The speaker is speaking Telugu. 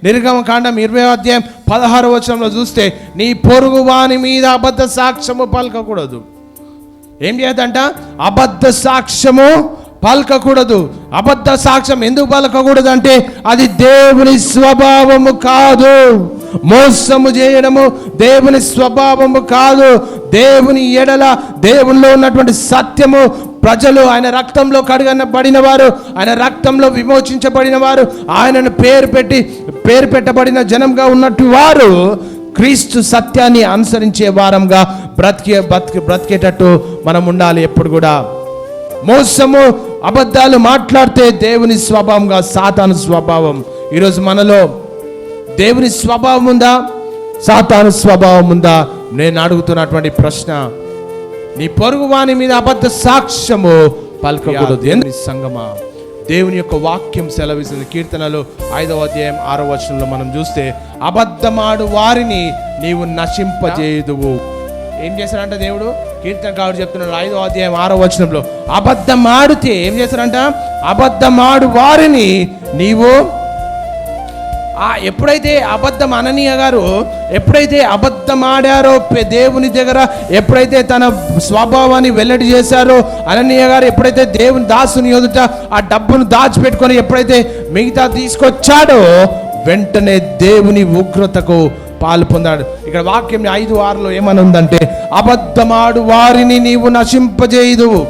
నిర్గమకాండం 20:16 చూస్తే నీ పొరుగు వాని మీద అబద్ధ సాక్ష్యము పలకకూడదు. ఏం చేయదంట? అబద్ధ సాక్ష్యము పలకకూడదు. అబద్ధ సాక్ష్యం ఎందుకు పలకకూడదు అంటే అది దేవుని స్వభావము కాదు. మోసము చేయడము దేవుని స్వభావము కాదు. దేవుని ఎడల దేవునిలో ఉన్నటువంటి సత్యము, ప్రజలు ఆయన రక్తంలో కడగబడిన వారు, ఆయన రక్తంలో విమోచించబడిన వారు, ఆయనను పేరు పెట్టబడిన జనంగా ఉన్నట్టు వారు క్రీస్తు సత్యాన్ని అనుసరించే వారంగా బ్రతికేటట్టు మనం ఉండాలి. ఎప్పుడు కూడా మోసము అబద్ధాలు మాట్లాడితే దేవుని స్వభావంగా సాతాను స్వభావం. ఈరోజు మనలో దేవుని స్వభావం ఉందా, సాతాను స్వభావం ఉందా? నేను అడుగుతున్నటువంటి ప్రశ్న. నీ పొరుగు వాని మీద అబద్ధ సాక్ష్యము పలకకూడదు. దేవుని సంగమా, దేవుని యొక్క వాక్యం సెలవిస్తుంది. కీర్తనలు 5:6 మనం చూస్తే అబద్ధమాడు వారిని నీవు నశింపజేయుదువు. ఏం చేశారంట దేవుడు? కీర్తనకారుడు చెప్తున్నాడు 5:6 అబద్ధం ఆడితే ఏం చేశారంట? అబద్ధమాడు వారిని నీవు ఎప్పుడైతే అబద్ధం అననీయ గారు ఎప్పుడైతే అబద్ధం ఆడారో, దేవుని దగ్గర ఎప్పుడైతే తన స్వభావాన్ని వెల్లడి చేశారో, అననీయ గారు ఎప్పుడైతే దేవుని దాసుని ఎదుట ఆ డబ్బును దాచిపెట్టుకొని ఎప్పుడైతే మిగతా తీసుకొచ్చాడో, వెంటనే దేవుని ఉగ్రతకు పాలు పొందాడు. ఇక్కడ వాక్యం 5:6 ఏమని ఉందంటే అబద్ధమాడు వారిని నీవు నశింపజేయుదువు.